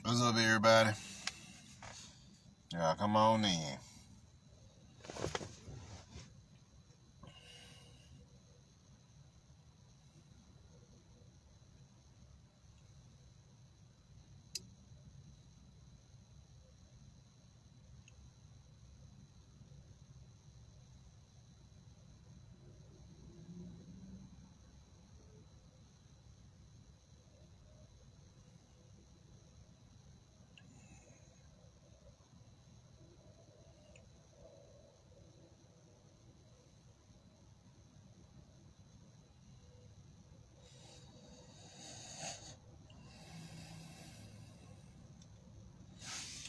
What's up, everybody? Y'all come on in.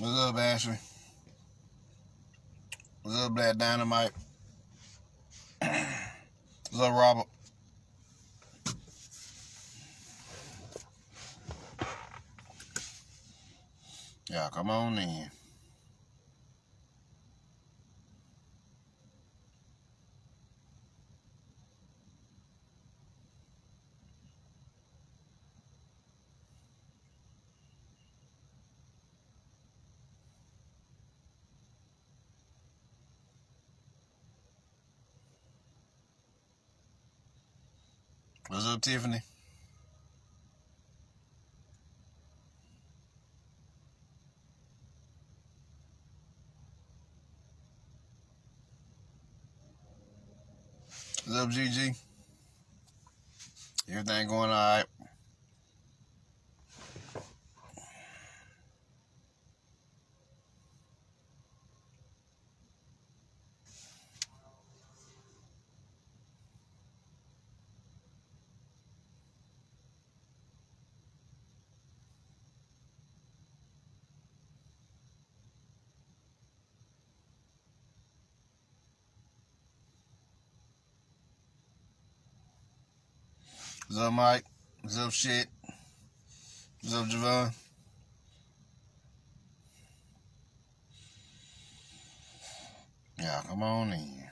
What's up, Ashley? What's up, Black Dynamite? What's up, Robert? Y'all come on in. What's up, Tiffany? What's up, GG? Everything going all right? What's up, Mike? What's up, shit? What's up, Javon? Y'all come on in.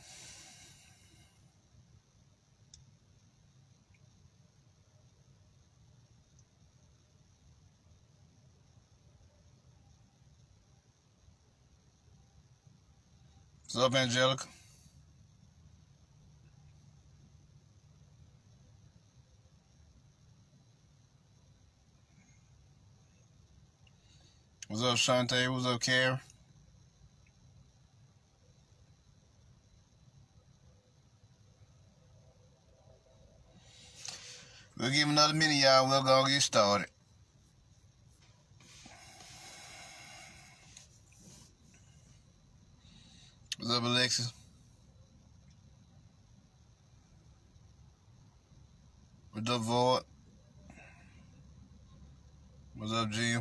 What's up, Angelica? What's up, Shantae? What's up, Karen? We'll give him another minute, y'all. We'll go get started. What's up, Alexis? What's up, Void? What's up, Jim?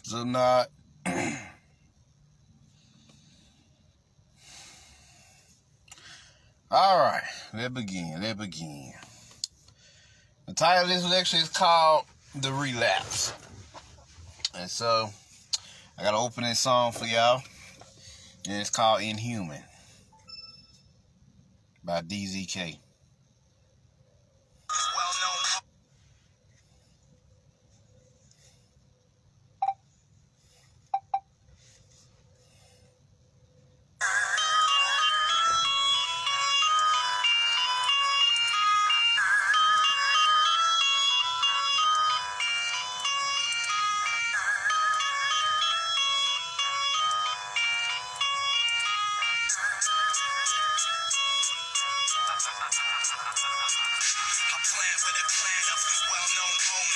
So not. All right, let's begin. The title of this lecture is called The Relapse. And so, I got an opening song for y'all. And it's called Inhuman by DZK.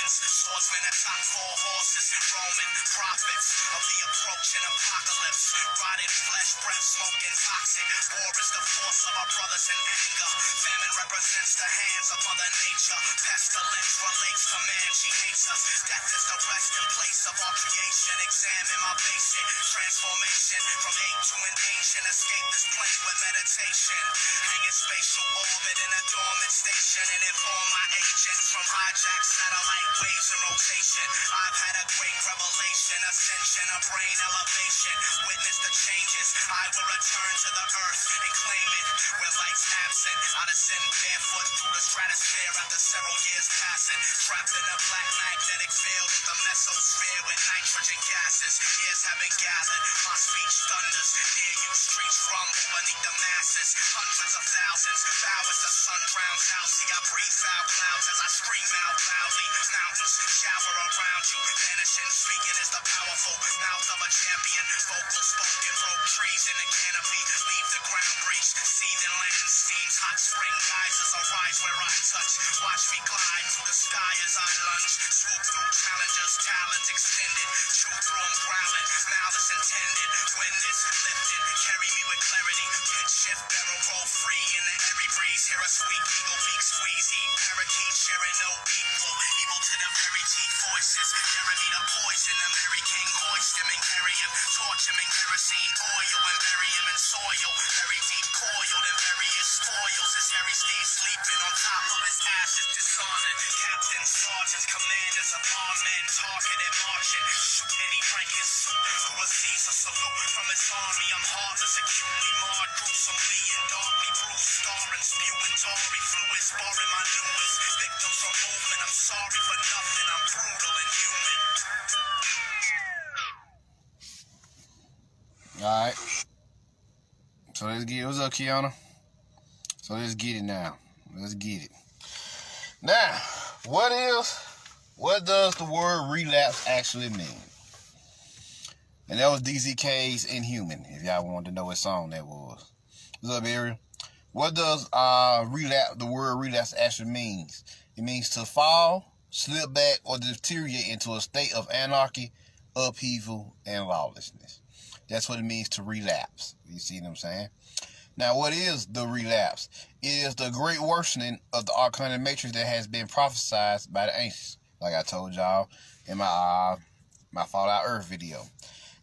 Swordsmen atop 4 horses, Roman prophets of the approaching apocalypse. Rotted flesh, breath, smoking toxic. War is the force of our brothers in anger. Famine represents the hands of Mother Nature. Pestilence relates command, she hates us. Death is the resting place of our creation. Examine my basic transformation from ape to an ancient. Escape this plane with meditation. Hanging spatial orbit in a dormant station. And inform my agents from hijacked satellite waves in rotation. I've had a great revelation, ascension, a brain elevation. Witness the changes. I will return to the earth and claim it. Where light's absent, I descend barefoot through the stratosphere after several years passing. Trapped in a black magnetic field of the mesosphere with nitrogen gases. Years haven't gathered, my speech thunders. Near you, streets rumble beneath the masses. Hundreds of thousands, bow as the sun drowns out. See, I breathe foul clouds as I scream out loudly. Mountains shower around you, vanishing. Speaking is the powerful mouth of a champion. Vocal spoken, broke trees in the canopy. Leave the ground breach, seething land steams. Hot spring geysers arise where I touch. Watch me glide through the sky as I lunge. Swoop through challengers, talons extended. Chew through them growling, malice intended. Wind is lifted, carry me with clarity. Pitch shift, barrel roll free in the airy breeze. Hear a sweet eagle beak squeezy. Parakeet sharing no equal. Evil to the very teeth voices. Daring me to poison the Mary King. Hoist him and carry him. Torch him in kerosene oil and bury him in soil. Very deep coiled in various spoils. His Harry Steve sleeping on top of his ashes. Dishonored. Captain, sergeants, commanders of all men. Targeted marching. Shoot any rank his suit. Who receives a salute from his army. I'm heartless, acutely marred. Gruesomely and darkly bruised. Starring, spewing Tory fluids. Barring my newest. Victims from movement. I'm sorry for nothing. I'm brutal and human. Alright. So let's get it. What's up, Kiana? So let's get it now. Let's get it. Now, what does the word relapse actually mean? And that was DZK's Inhuman, if y'all wanted to know what song that was. What's up, Ariel? What does the word relapse actually means? It means to fall, slip back, or deteriorate into a state of anarchy, upheaval, and lawlessness. That's what it means to relapse. You see what I'm saying? Now, what is the relapse? It is the great worsening of the arcane matrix that has been prophesied by the ancients, like I told y'all in my Fallout Earth video.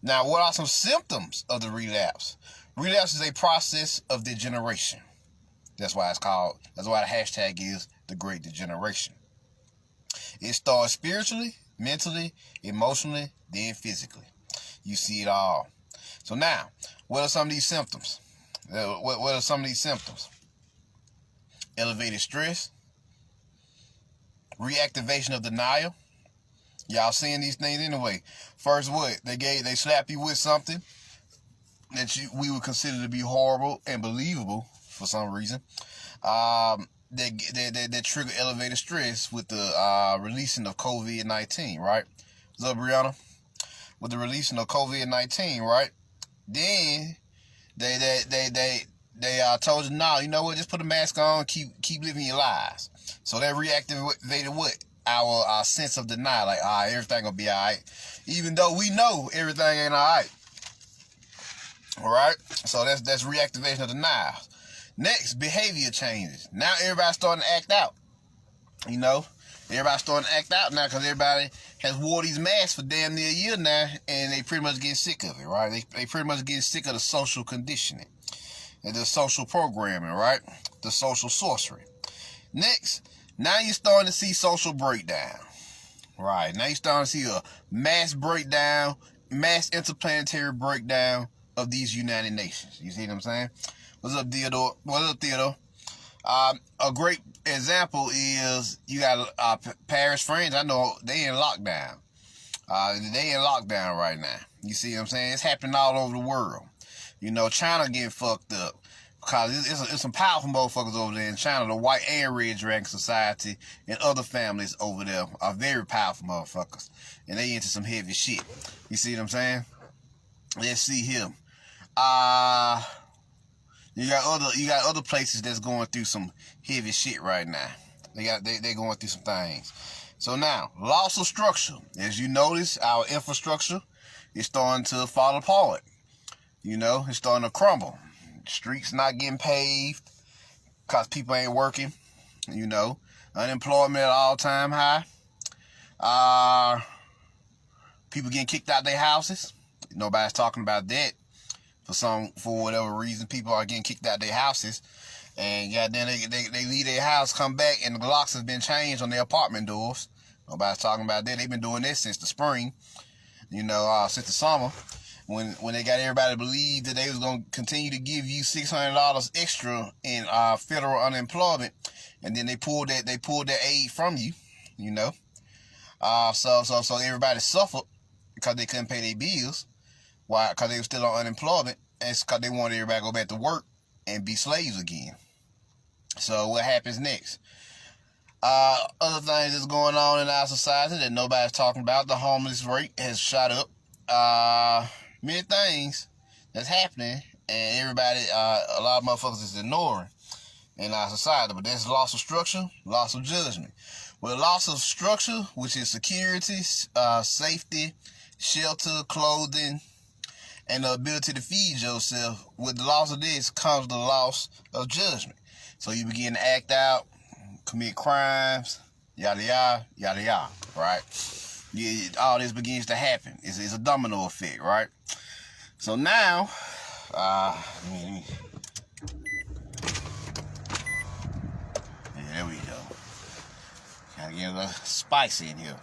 Now, what are some symptoms of the relapse? Relapse is a process of degeneration. That's why the hashtag is the Great Degeneration. It starts spiritually, mentally, emotionally, then physically. You see it all. So now, what are some of these symptoms? What are some of these symptoms? Elevated stress, reactivation of denial. Y'all seeing these things anyway. First, what they slap you with something that we would consider to be horrible and believable for some reason. They trigger elevated stress with the releasing of COVID-19, right? What's up, Brianna? With the releasing of COVID-19, right? Then they told you, no, you know what? Just put a mask on, keep living your lives. So that reactivated what? Our sense of denial, like, everything gonna be alright, even though we know everything ain't alright. All right, so that's reactivation of denial. Next, behavior changes. Now everybody's starting to act out. You know, everybody's starting to act out now because everybody has wore these masks for damn near a year now, and they pretty much getting sick of it, right? They pretty much getting sick of the social conditioning and the social programming, right? The social sorcery. Next, now you're starting to see social breakdown, right? Now you're starting to see a mass breakdown, mass interplanetary breakdown of these United Nations. You see what I'm saying? What's up, Theodore? What's up, Theodore? A great example is you got Paris, France. I know they in lockdown. They in lockdown right now. You see what I'm saying? It's happening all over the world. You know, China getting fucked up because it's some powerful motherfuckers over there in China. The white and red dragon society and other families over there are very powerful motherfuckers, and they into some heavy shit. You see what I'm saying? Let's see here. You got other places that's going through some heavy shit right now. They going through some things. So now, loss of structure. As you notice, our infrastructure is starting to fall apart. You know, it's starting to crumble. Streets not getting paved because people ain't working. You know, unemployment at all-time high. People getting kicked out their houses. Nobody's talking about that. For whatever reason, people are getting kicked out their houses. And goddamn, they leave their house, come back, and the locks have been changed on their apartment doors. Nobody's talking about that. They've been doing this since the spring, since the summer, when they got everybody to believe that they was gonna continue to give you $600 extra in federal unemployment, and then they pulled that aid from you, So everybody suffered because they couldn't pay their bills. Why? Because they were still on unemployment, and it's because they wanted everybody to go back to work and be slaves again. So what happens next? Other things that's going on in our society that nobody's talking about. The homeless rate has shot up. Many things that's happening, and everybody, a lot of motherfuckers is ignoring in our society. But that's loss of structure, loss of judgment. With loss of structure, which is security, safety, shelter, clothing, and the ability to feed yourself, with the loss of this comes the loss of judgment. So you begin to act out, commit crimes, yada yada, yada yada, right? Yeah, all this begins to happen. It's a domino effect, right? So now, yeah, there we go. Gotta get a little spicy in here.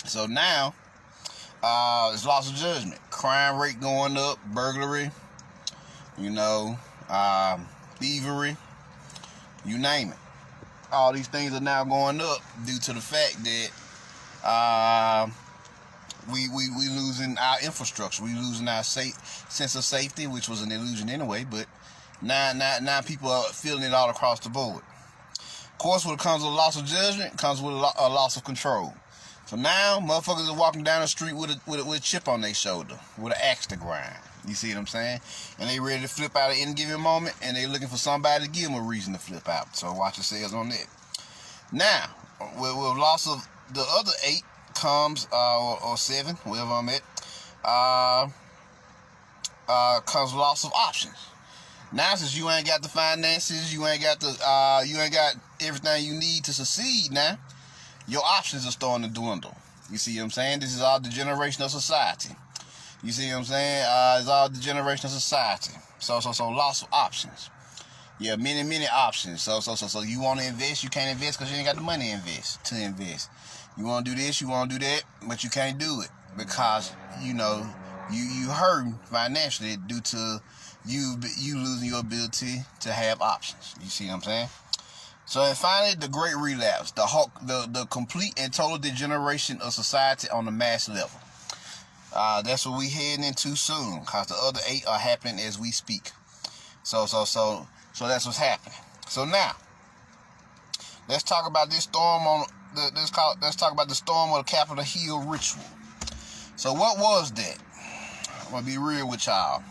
So now, it's loss of judgment. Crime rate going up, burglary, thievery, you name it. All these things are now going up due to the fact that we losing our infrastructure. We losing our sense of safety, which was an illusion anyway. But now people are feeling it all across the board. Of course, when it comes to a loss of judgment, it comes with a loss of control. So now, motherfuckers are walking down the street with a chip on their shoulder, with an axe to grind. You see what I'm saying? And they ready to flip out at any given moment, and they looking for somebody to give them a reason to flip out. So watch yourselves on that. Now, with loss of the other 8 comes, or 7, wherever I'm at, comes loss of options. Now, since you ain't got the finances, you ain't got everything you need to succeed now, your options are starting to dwindle. You see what I'm saying? This is all the generation of society. You see what I'm saying? It's all the generation of society. So lots of options. Yeah, many options. So you want to invest, you can't invest because you ain't got the money to invest. You want to do this, you want to do that, but you can't do it because, you hurting financially due to you losing your ability to have options. You see what I'm saying? So, and finally, the great relapse, the complete and total degeneration of society on the mass level. That's what we heading into soon, because the other 8 are happening as we speak. So that's what's happening. So now, let's talk about this storm let's talk about the storm of the Capitol Hill ritual. So what was that? I'm gonna be real with y'all.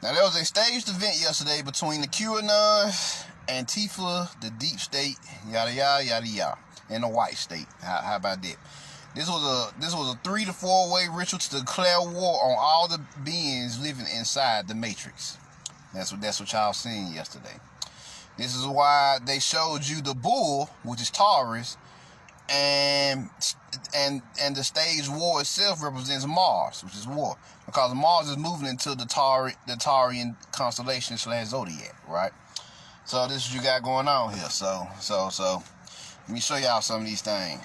Now, there was a staged event yesterday between the QAnons, Antifa, the deep state, yada yada yada yada, and the white state. How about that? This was a 3 to 4 way ritual to declare war on all the beings living inside the Matrix. That's what y'all seen yesterday. This is why they showed you the bull, which is Taurus, and the stage war itself represents Mars, which is war, because Mars is moving into the Taurian constellation / zodiac, right? So this is what you got going on here. So let me show y'all some of these things.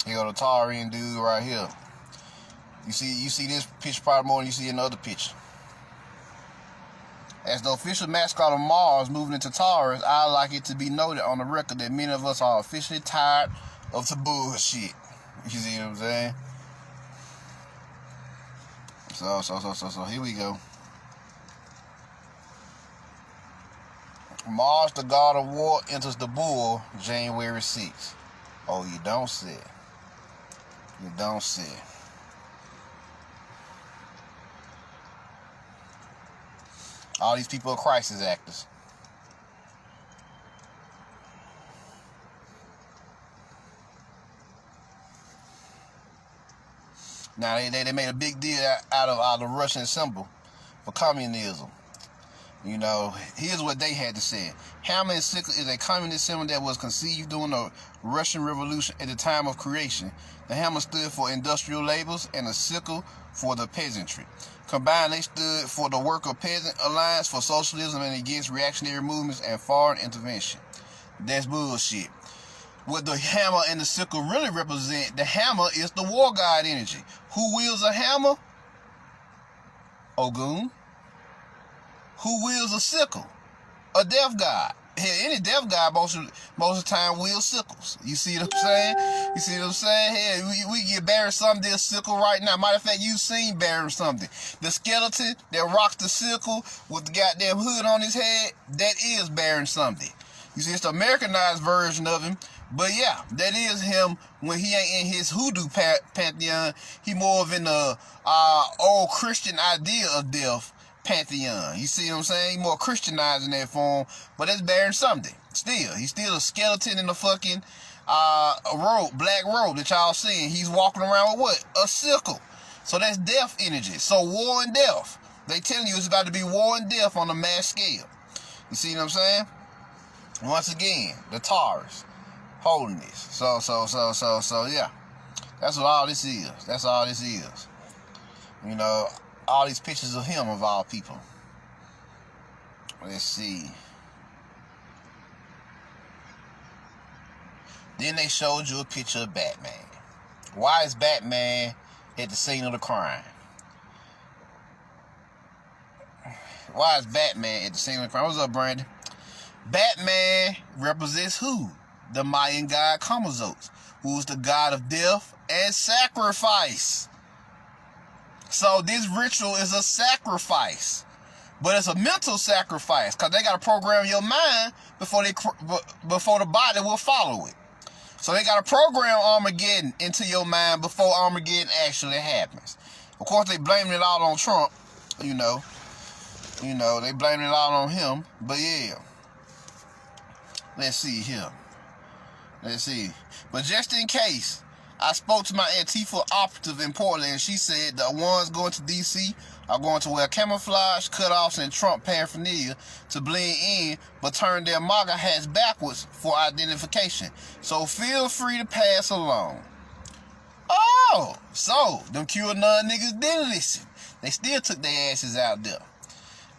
Here go the Taurian dude right here. You see this picture probably more than you see another picture. As the official mascot of Mars moving into Taurus, I'd like it to be noted on the record that many of us are officially tired of the bullshit. You see what I'm saying? So here we go. Mars, the god of war, enters the bull January 6th. Oh, you don't see it. You don't see it. All these people are crisis actors. Now they made a big deal out of the Russian symbol for communism. You know, here's what they had to say. Hammer and sickle is a communist symbol that was conceived during the Russian Revolution at the time of creation. The hammer stood for industrial labors and the sickle for the peasantry. Combined, they stood for the Worker Peasant Alliance for Socialism and against reactionary movements and foreign intervention. That's bullshit. What the hammer and the sickle really represent, the hammer is the war god energy. Who wields a hammer? Ogun. Who wields a sickle? A death god. Hell, any death god most of the time wields sickles. You see what I'm saying? You see what I'm saying? Hell, we get Baron something a sickle right now. Matter of fact, you seen Baron something. The skeleton that rocks the sickle with the goddamn hood on his head, that is Baron something. You see, it's the Americanized version of him. But yeah, that is him when he ain't in his hoodoo pantheon. He more of in the old Christian idea of death pantheon. You see what I'm saying? He more Christianized in that form, but that's bearing something. Still, he's still a skeleton in a fucking robe, black robe that y'all seeing. He's walking around with what? A sickle. So that's death energy. So war and death. They telling you it's about to be war and death on a mass scale. You see what I'm saying? Once again, the Taurus holding this. So yeah. That's what all this is. That's all this is. You know, all these pictures of him, of all people. Let's see. Then they showed you a picture of Batman. Why is Batman at the scene of the crime? Why is Batman at the scene of the crime? What's up, Brandon? Batman represents who? The Mayan god Kamazos, who is the god of death and sacrifice. So this ritual is a sacrifice, but it's a mental sacrifice because they got to program your mind before the body will follow it. So they got to program Armageddon into your mind before Armageddon actually happens. Of course, they blaming it all on Trump. You know, they blaming it all on him. But yeah, let's see here. Let's see. But just in case, I spoke to my Antifa operative in Portland, and she said the ones going to D.C. are going to wear camouflage, cutoffs, and Trump paraphernalia to blend in, but turn their MAGA hats backwards for identification. So feel free to pass along. Oh, so them QAnon niggas didn't listen. They still took their asses out there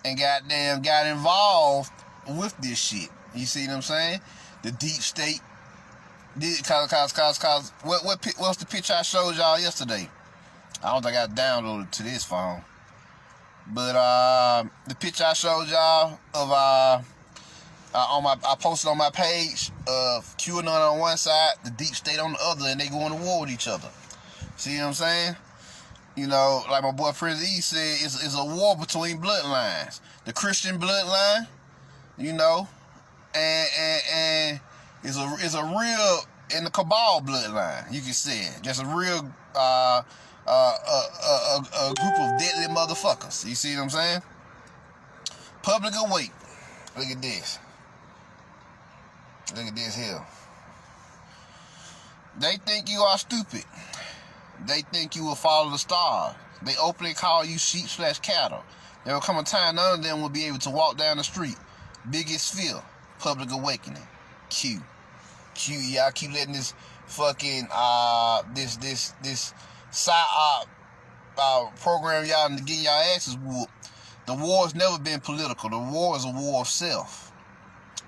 and goddamn got involved with this shit. You see what I'm saying? The deep state. Cause what's the picture I showed y'all yesterday? I don't think I downloaded to this phone. But the picture I showed y'all of I posted on my page of QAnon on one side, the deep state on the other, and they going to war with each other. See what I'm saying? You know, like my boy Prince E said, it's a war between bloodlines. The Christian bloodline, you know, and is a real, in the cabal bloodline, you can say it. Just a real a group of deadly motherfuckers. You see what I'm saying? Public awake. Look at this. Look at this here. They think you are stupid. They think you will follow the stars. They openly call you sheep/cattle. There will come a time none of them will be able to walk down the street. Biggest fear. Public awakening. Q. Y'all keep letting this fucking this psyop program y'all into getting y'all asses whooped. The war has never been political. The war is a war of self.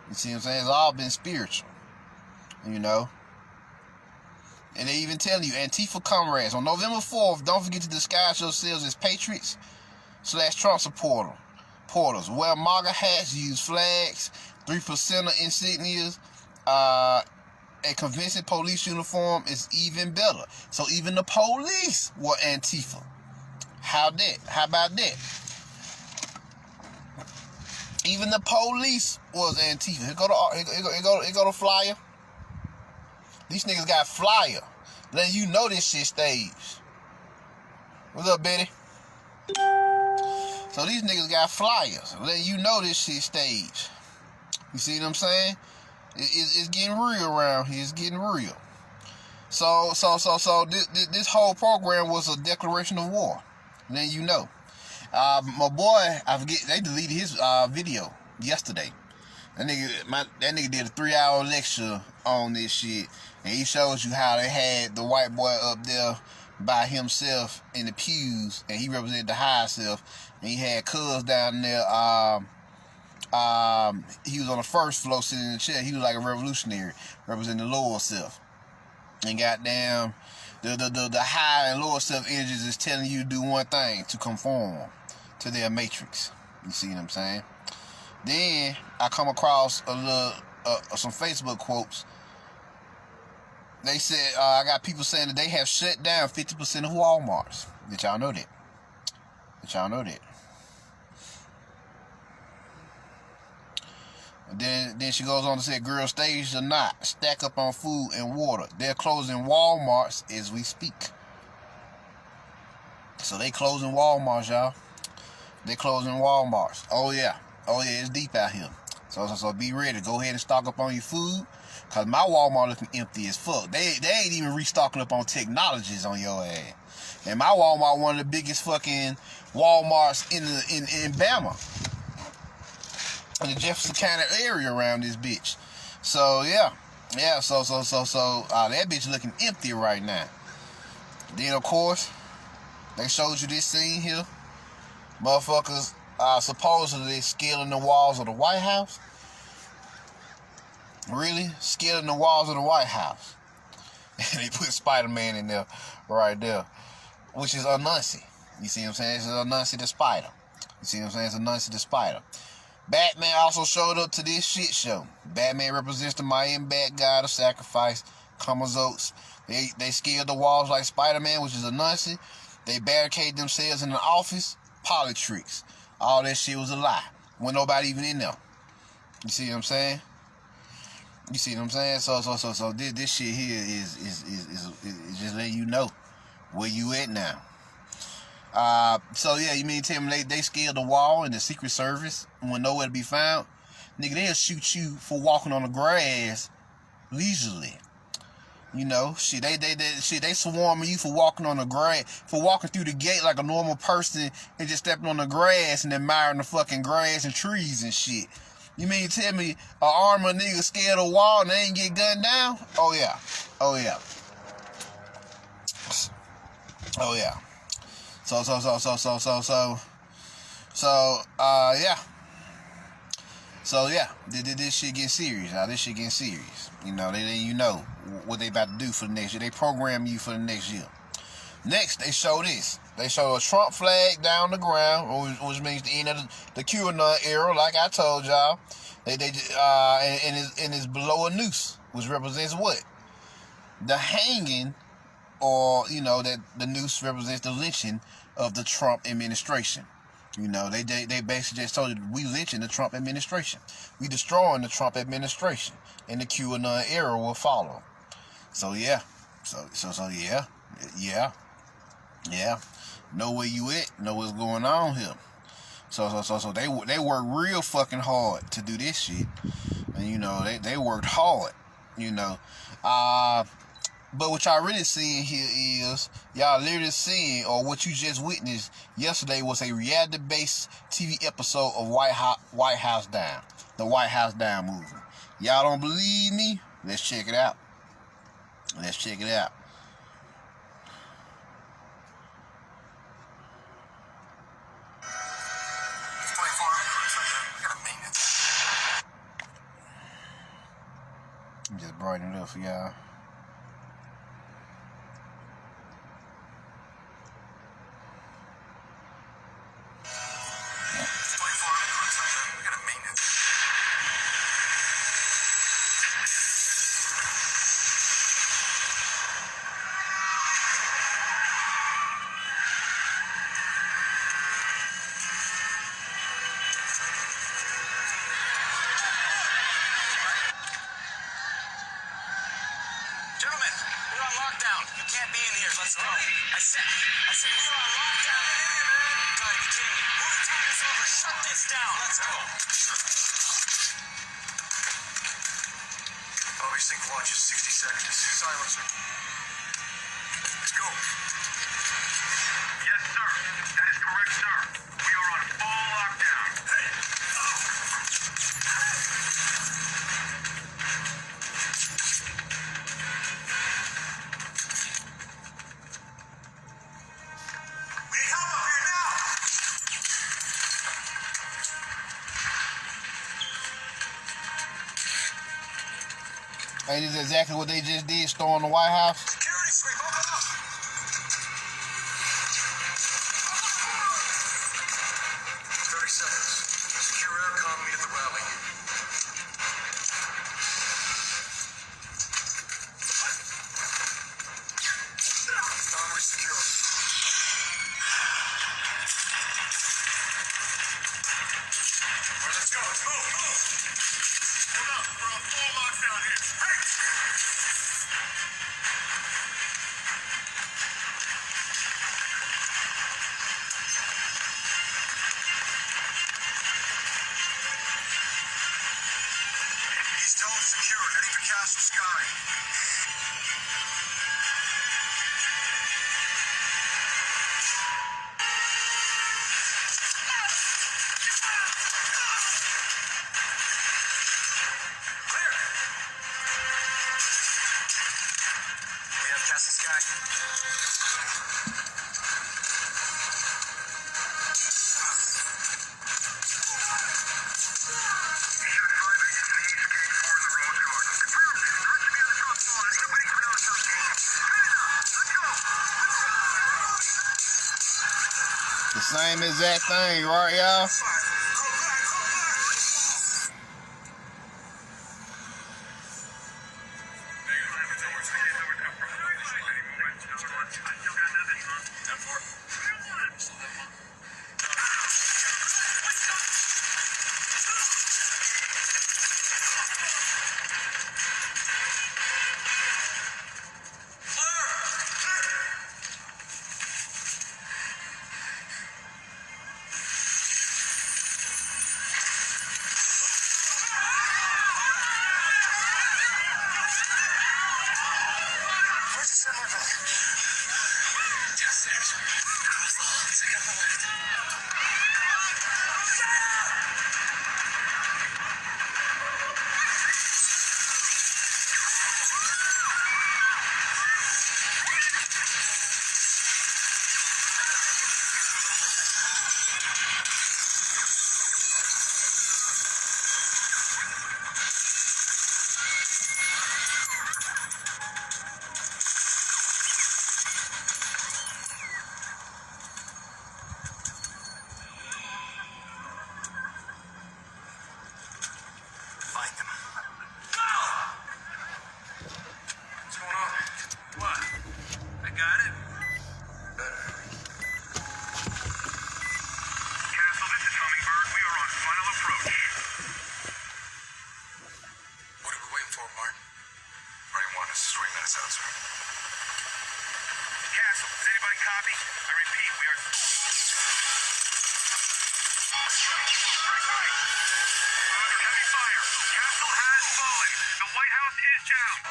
You see what I'm saying? It's all been spiritual. You know? And they even tell you, Antifa comrades, on November 4th, don't forget to disguise yourselves as patriots/Trump supporters. Wear MAGA hats, use flags, 3%er insignias. A convincing police uniform is even better. So even the police were Antifa. How about that? Even the police was Antifa. Here go the flyer. These niggas got flyer. Letting you know this shit staged. What's up, Betty? So these niggas got flyers. Letting you know this shit staged. You see what I'm saying? It's getting real around here. It's getting real. So this whole program was a declaration of war. And then you know. My boy, I forget, they deleted his video yesterday. That nigga did a 3-hour lecture on this shit, and he shows you how they had the white boy up there by himself in the pews, and he represented the high self, and he had Cuz down there. He was on the first floor sitting in the chair. He was like a revolutionary, representing the lower self. And goddamn, the high and lower self energies is telling you to do one thing, to conform to their matrix. You see what I'm saying? Then I come across some Facebook quotes. They said, I got people saying that they have shut down 50% of Walmarts. Did y'all know that? Then she goes on to say, girls, stage or not, stack up on food and water. They're closing Walmarts as we speak. So they closing Walmarts, y'all. They closing Walmarts. Oh yeah, it's deep out here. So be ready. Go ahead and stock up on your food, cause my Walmart looking empty as fuck. They ain't even restocking up on technologies on your ass. And my Walmart one of the biggest fucking Walmarts in Bama, in the Jefferson County area around this bitch. So yeah. So that bitch looking empty right now. Then of course they showed you this scene here. Motherfuckers supposedly scaling the walls of the White House. Really? Scaling the walls of the White House. And they put Spider-Man in there, right there. Which is Anansi. You see what I'm saying? It's Anansi the Spider. You see what I'm saying? It's Anansi the Spider. Batman also showed up to this shit show. Batman represents the Mayan bad god of sacrifice, Kamazotes. They scaled the walls like Spider-Man, which is Anansi. They barricade themselves in the office. Politics. All that shit was a lie. When nobody even in there. You see what I'm saying? So this shit here is just letting you know where you at now. So yeah, you mean tell me they scaled the wall in the Secret Service when nowhere to be found? Nigga, they'll shoot you for walking on the grass leisurely. You know, shit, they swarming you for walking on the grass, for walking through the gate like a normal person and just stepping on the grass and admiring the fucking grass and trees and shit. You mean tell me a armored nigga scared of a wall and they ain't get gunned down? Oh yeah. Yeah. So yeah, this shit get serious. Now this shit getting serious. You know, you know what they about to do for the next year. They program you for the next year. Next, they show this. They show a Trump flag down the ground, which means the end of the QAnon era. Like I told y'all, and it's below a noose, which represents what? The hanging, or you know that the noose represents the lynching of the Trump administration. You know, they basically just told you we lynching the Trump administration. We destroying the Trump administration. And the QAnon era will follow. So yeah. So yeah. Know where you at, know what's going on here. So they work real fucking hard to do this shit. And you know, they worked hard, you know. But what y'all really seeing here is, y'all literally seeing, or what you just witnessed yesterday was a reality-based TV episode of White House Down. The White House Down movie. Y'all don't believe me? Let's check it out. I'm just brighten it up for y'all. Gentlemen, we're on lockdown. You can't be in here. Let's go. I said we're on lockdown. You gotta be kidding me. Movie time is over. Shut this down. Let's go. Obviously, watch is 60 seconds. Silencer. Ain't this exactly what they just did, storming the White House? Security sweep, open up! 30 seconds. Secure aircom, meet at the rally. Armory secure. All right, let's go. Let's move. Hold up. We're on full lockdown here. Hey! East Dome secure. Heading to Castle Sky. Clear. We have Castle Sky. The same exact thing, right, y'all? Find them. Go! What's going on? What? I got it. Castle, this is Hummingbird. We are on final approach. What are we waiting for, Martin? Martin 1, this is 3 minutes out, sir. Castle, does anybody copy? I repeat, we are... Heavy fire. Castle has fallen. The White House is down.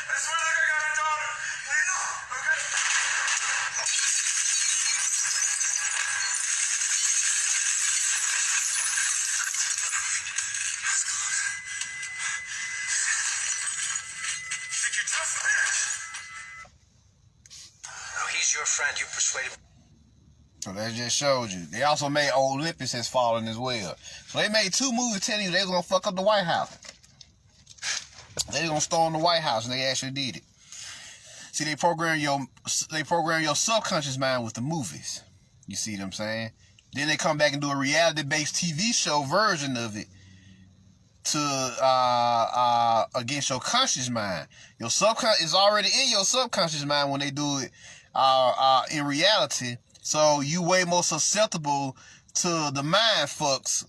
I swear like I got a daughter. Okay? Think you're tough, bitch? No, he's your friend. You persuaded me. So that just showed you. They also made Olympus has fallen as well. So they made 2 movies telling you they was gonna fuck up the White House. They was gonna storm the White House, and they actually did it. See, they program your subconscious mind with the movies. You see what I'm saying? Then they come back and do a reality-based TV show version of it to against your conscious mind. Your subconscious is already in your subconscious mind when they do it in reality. So you way more susceptible to the mind fucks,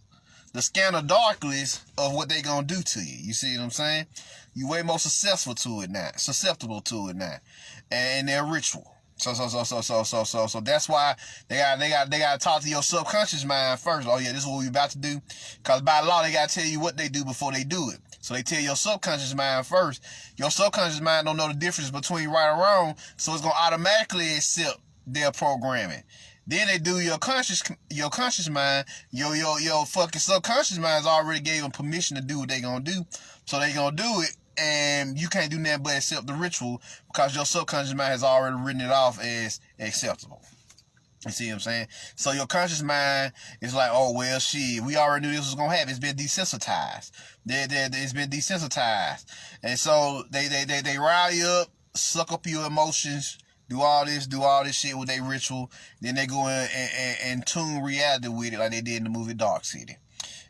the scanner darkness of what they gonna do to you. You see what I'm saying? You way more susceptible to it now, and their ritual. So that's why they gotta talk to your subconscious mind first. Oh yeah, this is what we about to do. Cause by law they gotta tell you what they do before they do it. So they tell your subconscious mind first. Your subconscious mind don't know the difference between right or wrong, so it's gonna automatically accept their programming. Then they do your conscious mind. Your fucking subconscious mind's already gave them permission to do what they gonna do. So they gonna do it and you can't do nothing but accept the ritual because your subconscious mind has already written it off as acceptable. You see what I'm saying? So your conscious mind is like, oh, well, shit, we already knew this was going to happen. It's been desensitized. It's been desensitized. And so they rile you up, suck up your emotions, do all this shit with their ritual. Then they go in and tune reality with it like they did in the movie Dark City.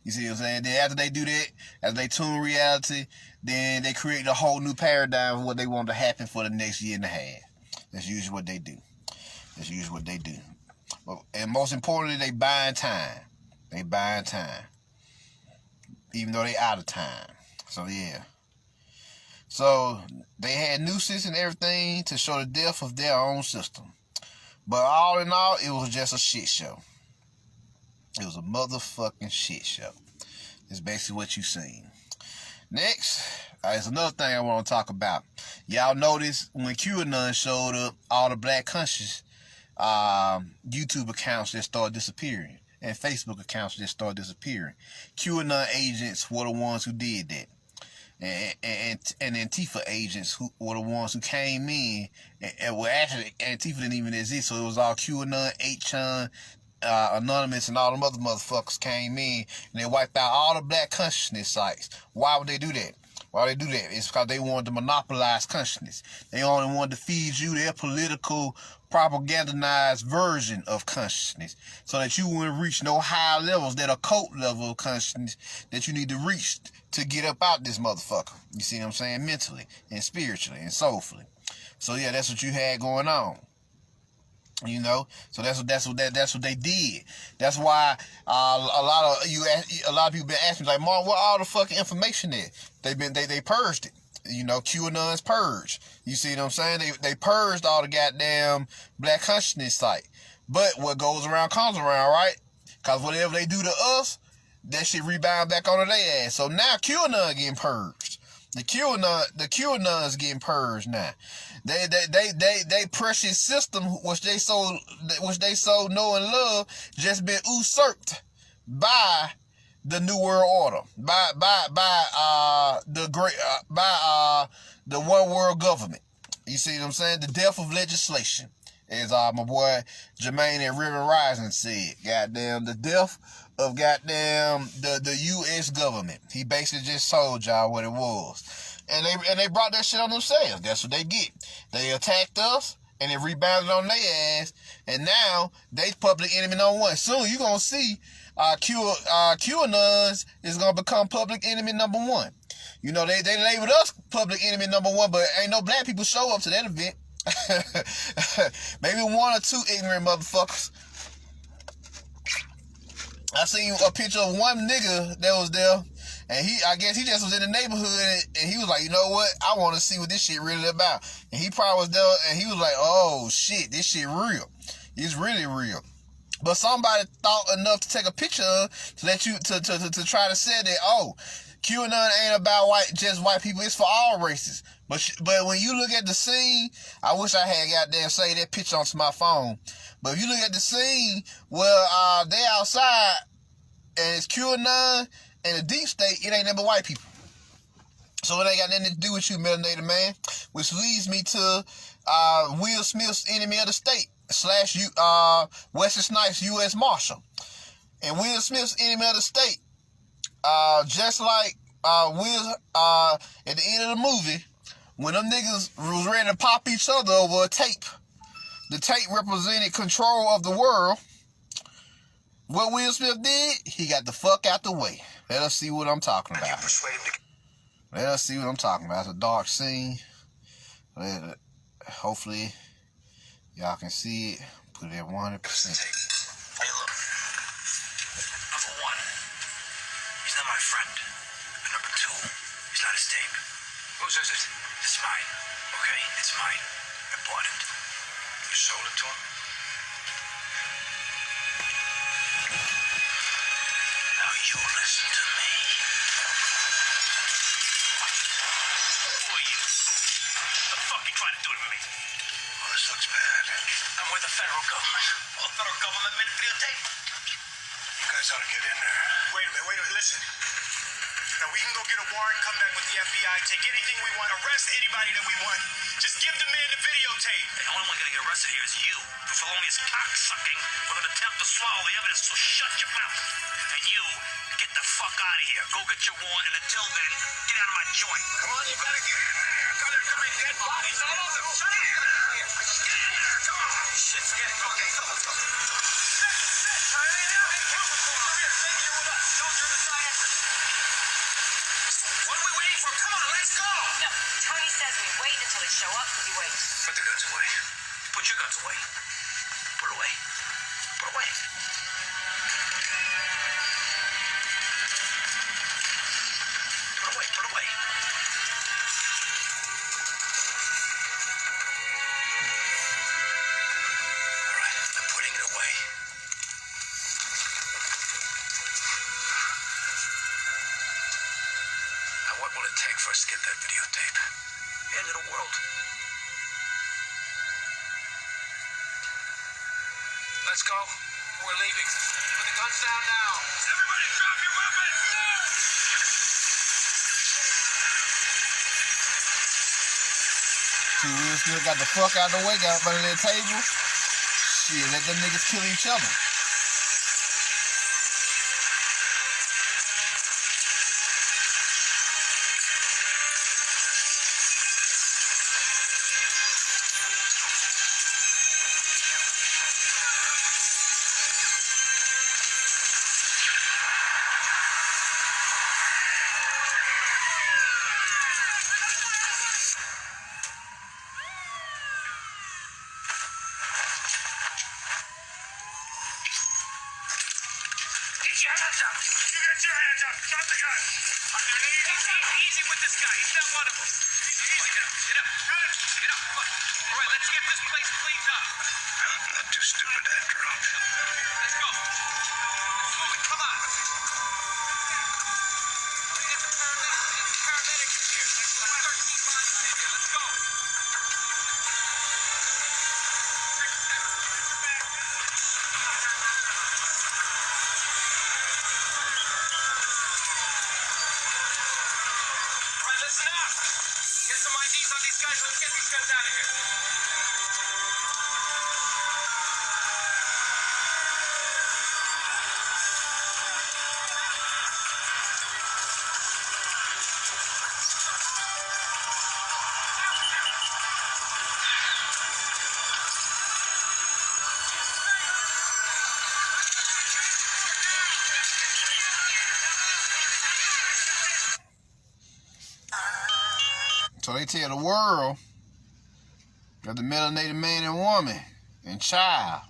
You see what I'm saying? Then after they do that, after they tune reality, then they create a whole new paradigm of what they want to happen for the next year and a half. That's usually what they do. And most importantly, they buying time. Even though they out of time. So, yeah. So, they had nooses and everything to show the death of their own system. But all in all, it was just a shit show. It was a motherfucking shit show. It's basically what you seen. Next, is another thing I want to talk about. Y'all notice when QAnon showed up, all the black conscious YouTube accounts just started disappearing, and Facebook accounts just started disappearing. QAnon agents were the ones who did that, and Antifa agents who were the ones who came in, and well, actually Antifa didn't even exist, so it was all QAnon, 8chan, Anonymous, and all them other motherfuckers came in, and they wiped out all the black consciousness sites. Why would they do that? It's because they wanted to monopolize consciousness. They only wanted to feed you their political, propagandized version of consciousness, so that you wouldn't reach no higher levels, that occult level of consciousness that you need to reach to get up out this motherfucker. You see what I'm saying? Mentally and spiritually and soulfully. So yeah, that's what you had going on. You know, so that's what they did. That's why a lot of people been asking, like, Mark, what all the fucking information is? They purged it. You know, QAnon's purged. You see what I'm saying? They purged all the goddamn black consciousness site. But what goes around comes around, right? Cause whatever they do to us, that shit rebound back onto their ass. So now QAnon getting purged. The QAnon's getting purged now. They precious system, which they so know and love, just been usurped by the New World Order, by the one world government. You see what I'm saying? The death of legislation, as my boy Jermaine at River Rising said. Goddamn, the death of goddamn the U.S. government. He basically just told y'all what it was. And they brought that shit on themselves. That's what they get. They attacked us, and it rebounded on their ass, and now they public enemy number one. Soon you gonna see QAnons is gonna become public enemy number one. You know, they labeled us public enemy number one, but ain't no black people show up to that event. Maybe one or two ignorant motherfuckers. I seen a picture of one nigga that was there, and I guess he just was in the neighborhood, and he was like, you know what, I want to see what this shit really about. And he probably was there, and he was like, oh shit, this shit real. It's really real. But somebody thought enough to take a picture to let you to try to say that, oh, QAnon ain't about just white people, it's for all races. But when you look at the scene, I wish I had goddamn saved that picture onto my phone. But if you look at the scene where they outside and it's QAnon and the deep state, it ain't nothing but white people. So it ain't got nothing to do with you, melanated man. Which leads me to Will Smith's enemy of the state / Wesley Snipes, U.S. Marshal. And Will Smith's enemy of the state, just like Will at the end of the movie, when them niggas was ready to pop each other over a tape, the tape represented control of the world. What Will Smith did, he got the fuck out the way. Let us see what I'm talking about. Let us see what I'm talking about. It's a dark scene. Hopefully, y'all can see it. Put it at 100%. Hey, look. Number one, he's not my friend. And number two, he's not his tape. Whose is it? It's mine. Okay? It's mine. I bought it. You sold it to him? Now you listen to me. Who are you? What the fuck are you trying to do to me? Well, this looks bad. I'm with the federal government. Well, the federal government made a videotape. You guys ought to get in there. Wait a minute, listen. Now we can go get a warrant, come back with the FBI, take anything we want, arrest anybody that we want. Just give the man the videotape. The only one gonna get arrested here is you for felonious cocksucking with an attempt to swallow the evidence, so shut your mouth. And you, get the fuck out of here. Go get your warrant, and until then, get out of my joint. Come on, you gotta get in there. There's gonna be dead bodies all over. Shut in there. Get in there. Come on. Shit, forget it. Okay, go. What are we waiting for? Come on, let's go. No, Tony says we wait until they show up because he waits. Put the guns away. Put your guns away. Put it away. Put it away. Put it away. Put it away. All right, I'm putting it away. Now, what will it take for us to get that videotape? The end of the world. Let's go. We're leaving. Put the guns down now. Everybody drop your weapons! See, we still got the fuck out of the way, got up under that table. Shit, let them niggas kill each other. Get your hands up! You get your hands up. Drop the gun. Easy with this guy. He's not one of us. Easy. Get up. Get up. Get up. Come on. All right, let's get this place cleaned up. I'm not too stupid after all. Let's go. Let's move it. Come on. We get the paramedics in here. Let's go. 13 bodies in here. Let's go. All right, listen up. Get some IDs on these guys. Let's get these guys out of here. So they tell the world that the melanated man and woman and child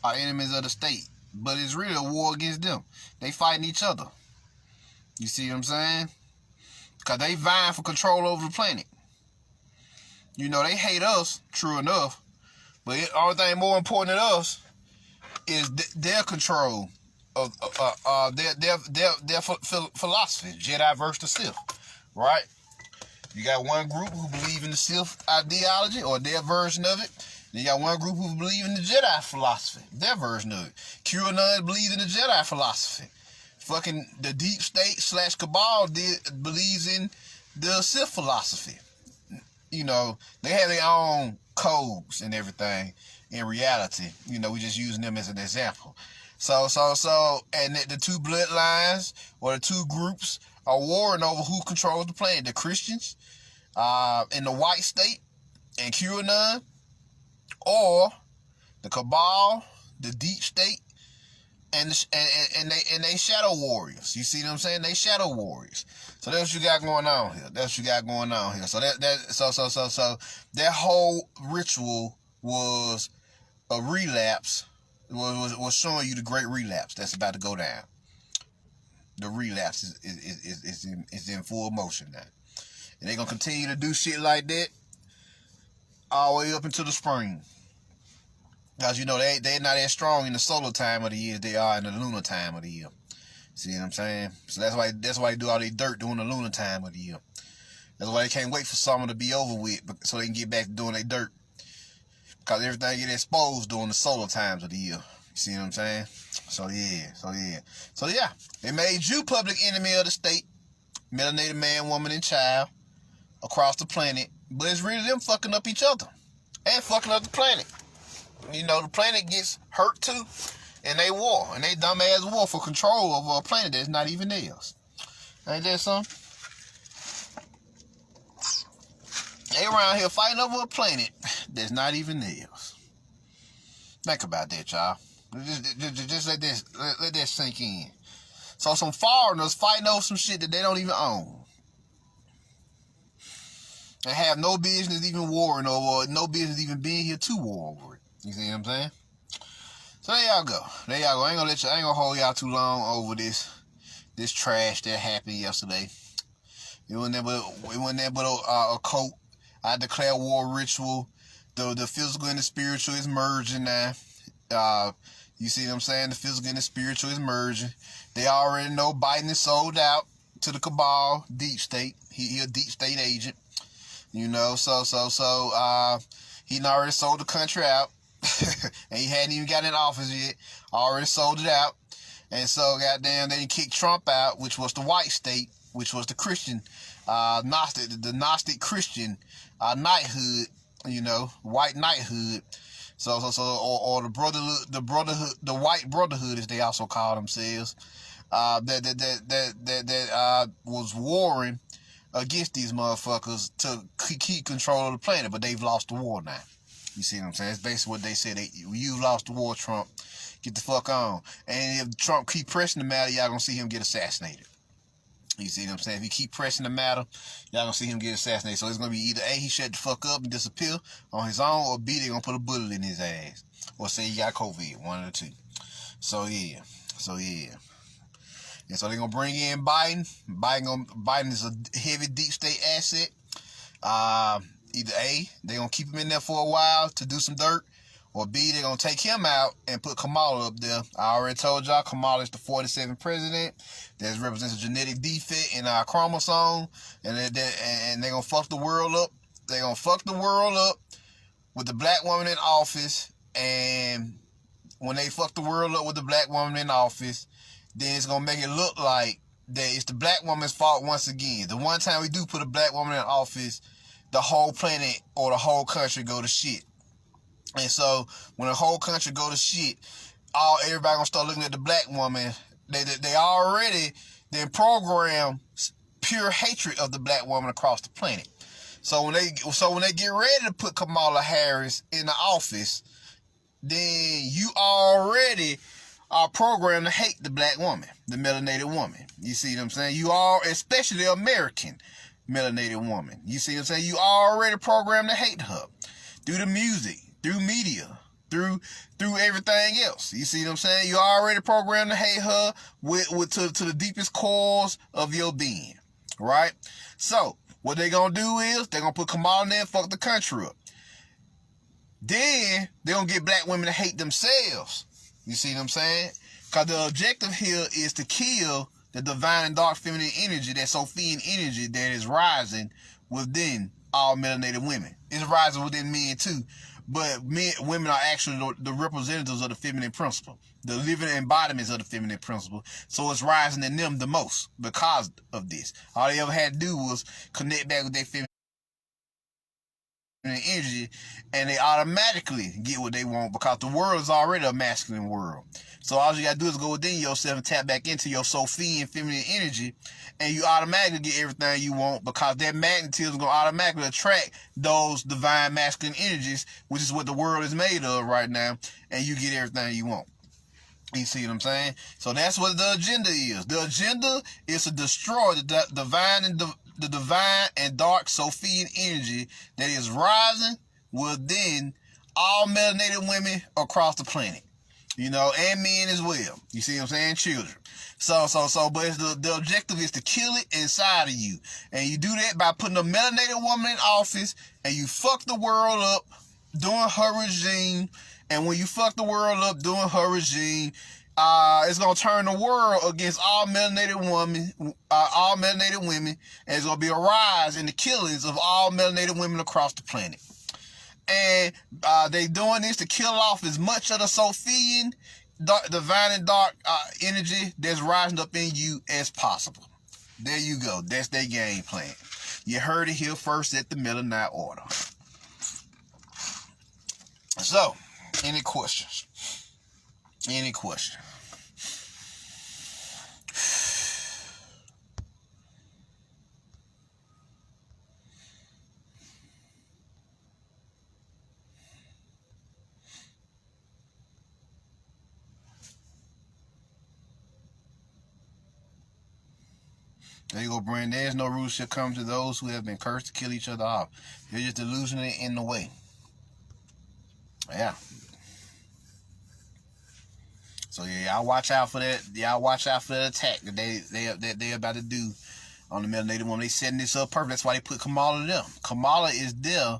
are enemies of the state. But it's really a war against them. They fighting each other. You see what I'm saying? Because they vying for control over the planet. You know, they hate us, true enough. But the only thing more important than us is their control of their philosophy, Jedi versus the Sith, right? You got one group who believe in the Sith ideology or their version of it. Then you got one group who believe in the Jedi philosophy, their version of it. QAnon believes in the Jedi philosophy. Fucking the deep state / cabal believes in the Sith philosophy. You know, they have their own codes and everything in reality. You know, we just using them as an example. So, and the two bloodlines or the two groups are warring over who controls the planet. The Christians in the white state and QAnon, or the cabal, the deep state, and they shadow warriors. You see what I'm saying? They shadow warriors. So that's what you got going on here. That's what you got going on here. So so that whole ritual was a relapse. Was showing you the great relapse that's about to go down. The relapse is in full motion now. And they're going to continue to do shit like that all the way up into the spring. Because, you know, they're not as strong in the solar time of the year as they are in the lunar time of the year. See what I'm saying? So that's why they do all their dirt during the lunar time of the year. That's why they can't wait for summer to be over with so they can get back to doing their dirt. Because everything get exposed during the solar times of the year. You see what I'm saying? So yeah. They made you public enemy of the state. melanated man, woman, and child across the planet, but it's really them fucking up each other and fucking up the planet. You know, the planet gets hurt too, and they war, and they dumbass war for control over a planet that's not even theirs. Ain't that something? They around here fighting over a planet that's not even theirs. Think about that, y'all. Just let that sink in. So some foreigners fighting over some shit that they don't even own. And have no business even warring over it, no business even being here to war over it. You see what I'm saying? So there y'all go. I ain't gonna hold y'all too long over this trash that happened yesterday. It wasn't that but a cult. I declare war ritual. The physical and the spiritual is merging now. You see what I'm saying? The physical and the spiritual is merging. They already know Biden is sold out to the cabal, deep state. He a deep state agent. You know, so he already sold the country out. And he hadn't even got in office yet. Already sold it out. And so goddamn, they kicked Trump out, which was the white state, which was the Christian Gnostic Christian knighthood, you know, white knighthood. So or the brotherhood, the white brotherhood, as they also call themselves, that was warring against these motherfuckers to keep control of the planet, but they've lost the war now. You see what I'm saying? That's basically what they said. You've lost the war, Trump. Get the fuck on. And if Trump keep pressing the matter, y'all gonna see him get assassinated. You see what I'm saying? If he keep pressing the matter, y'all gonna see him get assassinated. So it's gonna be either A, he shut the fuck up and disappear on his own, or B, they gonna put a bullet in his ass. Or say he got COVID, one of the two. So yeah. And so they're gonna bring in Biden. Biden is a heavy deep state asset. Either A, they're gonna keep him in there for a while to do some dirt, or B, they're gonna take him out and put Kamala up there. I already told y'all Kamala is the 47th president. That represents a genetic defect in our chromosome, and they're gonna fuck the world up. They're gonna fuck the world up with the black woman in office, and when they fuck the world up with the black woman in office, then it's gonna make it look like that it's the black woman's fault once again. The one time we do put a black woman in office, the whole planet or the whole country go to shit. And so when the whole country go to shit, everybody gonna start looking at the black woman. They already program pure hatred of the black woman across the planet. So when they get ready to put Kamala Harris in the office, then you already are programmed to hate the black woman, the melanated woman. You see what I'm saying? You are, especially the American melanated woman. You see what I'm saying? You already programmed to hate her through the music, through media, through everything else. You see what I'm saying? You already programmed to hate her to the deepest cores of your being, right? So what they gonna do is they're gonna put Kamala in there and fuck the country up. Then they're gonna get black women to hate themselves. You see what I'm saying? Because the objective here is to kill the divine and dark feminine energy, that Sophian energy that is rising within all melanated women. It's rising within men too. But women are actually the representatives of the feminine principle, the living embodiments of the feminine principle. So it's rising in them the most because of this. All they ever had to do was connect back with their feminine energy, and they automatically get what they want because the world is already a masculine world. So all you gotta do is go within yourself and tap back into your Sophian feminine energy, and you automatically get everything you want because that magnetism is gonna automatically attract those divine masculine energies, which is what the world is made of right now, and you get everything you want. You see what I'm saying? So that's what the agenda is. The agenda is to destroy the divine and dark Sophian energy that is rising within all melanated women across the planet. You know, and men as well. You see what I'm saying? Children. But it's the objective is to kill it inside of you. And you do that by putting a melanated woman in office, and you fuck the world up doing her regime. And when you fuck the world up doing her regime, it's gonna turn the world against all melanated women, and it's gonna be a rise in the killings of all melanated women across the planet. And they doing this to kill off as much of the Sophian, divine and dark energy that's rising up in you as possible. There you go. That's their game plan. You heard it here first at the Melonite Order. So, any questions? Any questions? There you go, Brandon. There's no rule shall come to those who have been cursed to kill each other off. You're just delusionally in the way. Yeah. So yeah, y'all watch out for that. Y'all watch out for that attack that they about to do on the melanated woman. They setting this up perfect. That's why they put Kamala there. Kamala is there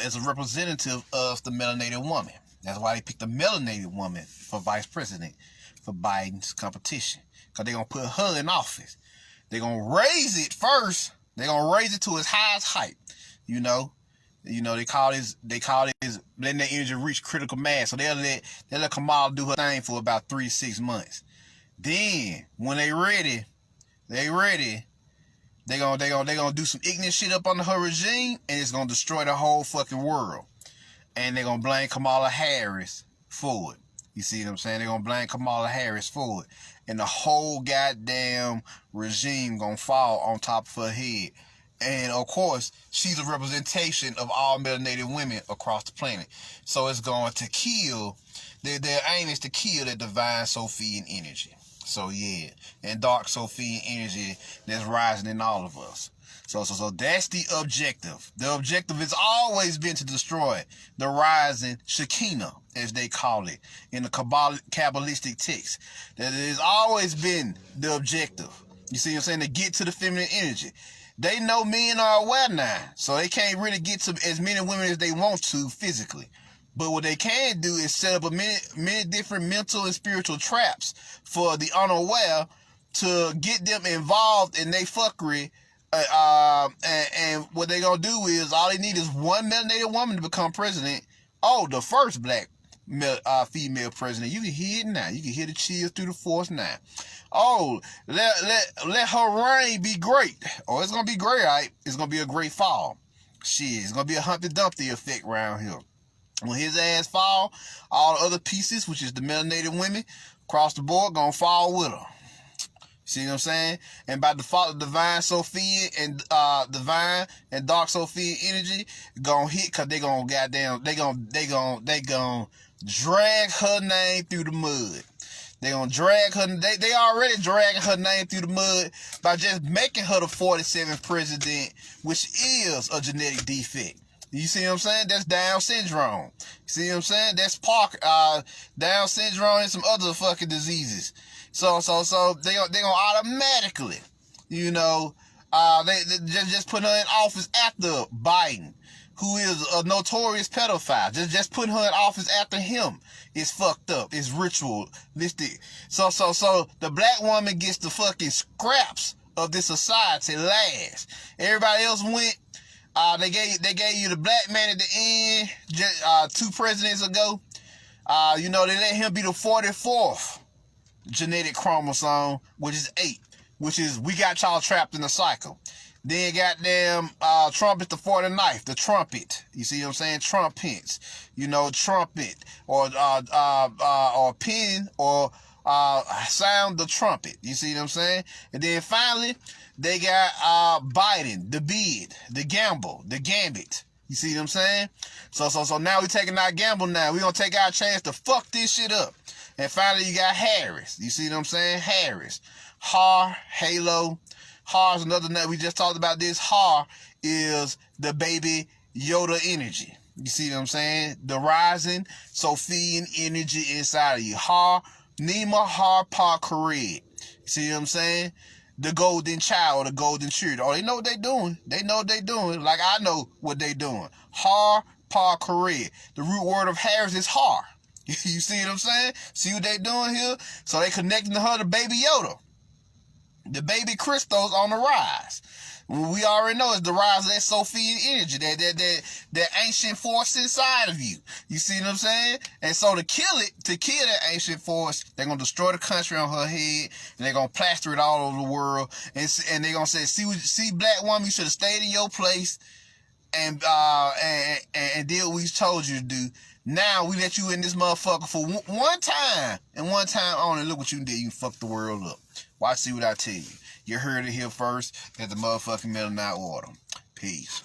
as a representative of the melanated woman. That's why they picked the melanated woman for vice president for Biden's competition. Because they're going to put her in office. They're going to raise it first. They're going to raise it to its highest height. You know, they call this letting their energy reach critical mass. So they'll let Kamala do her thing for about 3 to 6 months. Then, when they ready, they're gonna do some ignorant shit up under her regime, and it's gonna destroy the whole fucking world. And they're gonna blame Kamala Harris for it. You see what I'm saying? They're gonna blame Kamala Harris for it. And the whole goddamn regime gonna fall on top of her head. And of course, she's a representation of all melanated women across the planet. So it's going to kill, their aim is to kill that divine Sophian energy. So yeah, and dark Sophian energy that's rising in all of us. So that's the objective. The objective has always been to destroy the rising Shekinah, as they call it in the Kabbalistic text. That it has always been the objective. You see what I'm saying? To get to the feminine energy. They know men are aware now, so they can't really get to as many women as they want to physically. But what they can do is set up many different mental and spiritual traps for the unaware to get them involved in their fuckery. And what they gonna do is all they need is one melanated woman to become president. Oh, the first black female president. You can hear it now. You can hear the chills through the force now. Oh, let her reign be great. Oh, it's gonna be great, right? It's gonna be a great fall. Shit, it's gonna be a Humpty Dumpty effect around here. When his ass fall, all the other pieces, which is the melanated women, across the board, gonna fall with her. See what I'm saying? And by default, the divine Sophia and divine and dark Sophia energy gonna hit, cause they gonna drag her name through the mud. They gonna drag her. They already dragging her name through the mud by just making her the 47th president, which is a genetic defect. You see what I'm saying? That's Down syndrome. You see what I'm saying? That's Down syndrome and some other fucking diseases. So they gonna automatically, they just put her in office after Biden, who is a notorious pedophile. Just putting her in office after him is fucked up. It's ritualistic. So the black woman gets the fucking scraps of this society last. Everybody else went. They gave you the black man at the end. 2 presidents ago. They let him be the 44th genetic chromosome, which is 8, which is we got y'all trapped in a cycle. Then goddamn Trump is the 49th, the trumpet. You see what I'm saying? Trumpets. Trumpet or pin or sound the trumpet. You see what I'm saying? And then finally they got Biden, the bid, the gamble, the gambit. You see what I'm saying? So now we taking our gamble now. We gonna take our chance to fuck this shit up. And finally you got Harris. You see what I'm saying? Harris. Halo. Har is another name. We just talked about this. Har is the baby Yoda energy. You see what I'm saying? The rising Sophian energy inside of you. Har, Nima Har Pa Kared. You see what I'm saying? The golden child or the golden children. Oh, they know what they doing. They know what they doing. Like I know what they doing. Har Pa Kared. The root word of Harris is Har. You see what I'm saying? See what they doing here? So they connecting to her to baby Yoda. The baby Christos on the rise. We already know it's the rise of that Sophian energy, that ancient force inside of you. You see what I'm saying? And so to kill that ancient force, they're gonna destroy the country on her head, and they're gonna plaster it all over the world. And they're gonna say, see, black woman, you should have stayed in your place and did what we told you to do. Now we let you in this motherfucker for one time, and one time only. Look what you did. You fucked the world up. Watch, see what I tell you. You heard it here first at the motherfucking Midnight Water. Peace.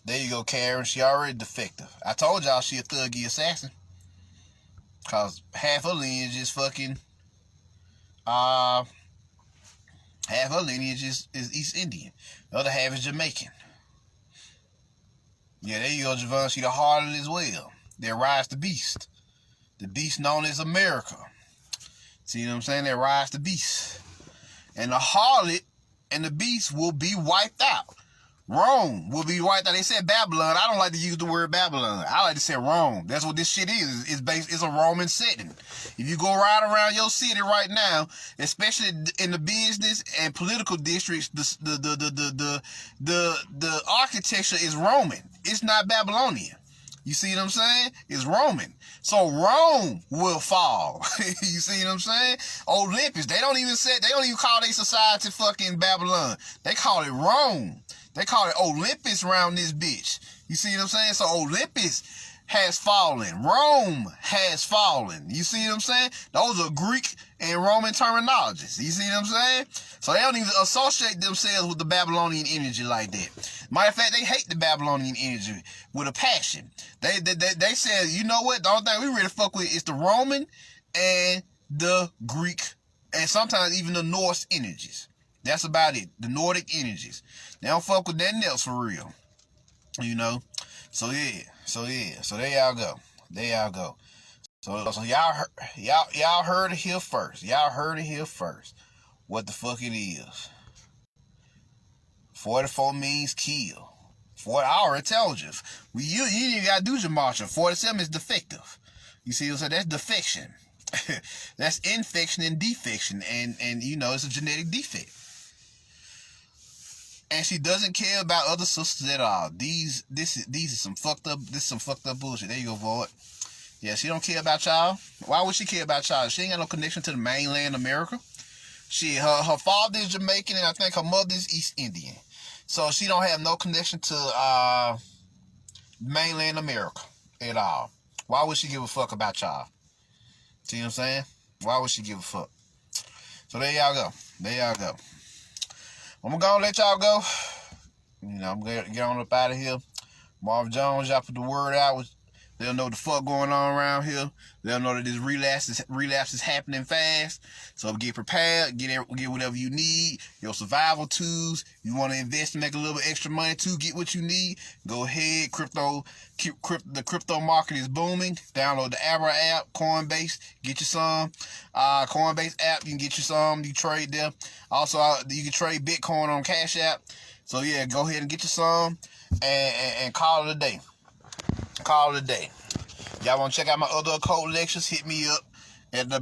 There you go, Karen. She already defective. I told y'all she a thuggy assassin. Cause half her lineage is fucking half her lineage is East Indian. The other half is Jamaican. Yeah, there you go, Javon. She the harlot as well. They rise the beast. The beast known as America. See what I'm saying? They rise the beast. And the harlot and the beast will be wiped out. Rome will be wiped out. They said Babylon. I don't like to use the word Babylon. I like to say Rome. That's what this shit is. It's a Roman setting. If you go right around your city right now, especially in the business and political districts, the architecture is Roman. It's not Babylonian. You see what I'm saying? It's Roman. So Rome will fall. You see what I'm saying? Olympus. They don't even call their society fucking Babylon. They call it Rome. They call it Olympus around this bitch. You see what I'm saying? So Olympus has fallen. Rome has fallen. You see what I'm saying? Those are Greek and Roman terminologies. You see what I'm saying? So they don't even associate themselves with the Babylonian energy like that. Matter of fact, they hate the Babylonian energy with a passion. They said, you know what? The only thing we really fuck with is the Roman and the Greek and sometimes even the Norse energies. That's about it. The Nordic energies. They don't fuck with nothing else for real. You know? So yeah. So there y'all go. So y'all heard it here first. Y'all heard it here first. What the fuck it is. 44 means kill. 40, I already told you. You ain't gotta do your marching. 47 is defective. You see what I'm saying? That's defection. That's infection and defection. And you know, it's a genetic defect. And she doesn't care about other sisters at all. These is some fucked up bullshit. There you go, Void. Yeah, she don't care about y'all. Why would she care about y'all? She ain't got no connection to the mainland America. Her father is Jamaican and I think her mother is East Indian. So she don't have no connection to mainland America at all. Why would she give a fuck about y'all? See what I'm saying? Why would she give a fuck? So there y'all go. I'm gonna let y'all go. You know, I'm gonna get on up out of here. Marv Jones, y'all put the word out. They'll know what the fuck going on around here. They'll know that this relapse is happening fast. So get prepared. Get whatever you need. Your survival tools. You want to invest and make a little extra money too. Get what you need. Go ahead. The crypto market is booming. Download the Abra app, Coinbase. Get you some. Coinbase app. You can get you some. You trade there. Also, you can trade Bitcoin on Cashapp. So yeah, go ahead and get you some and call it a day. Y'all want to check out my other occult lectures? Hit me up at the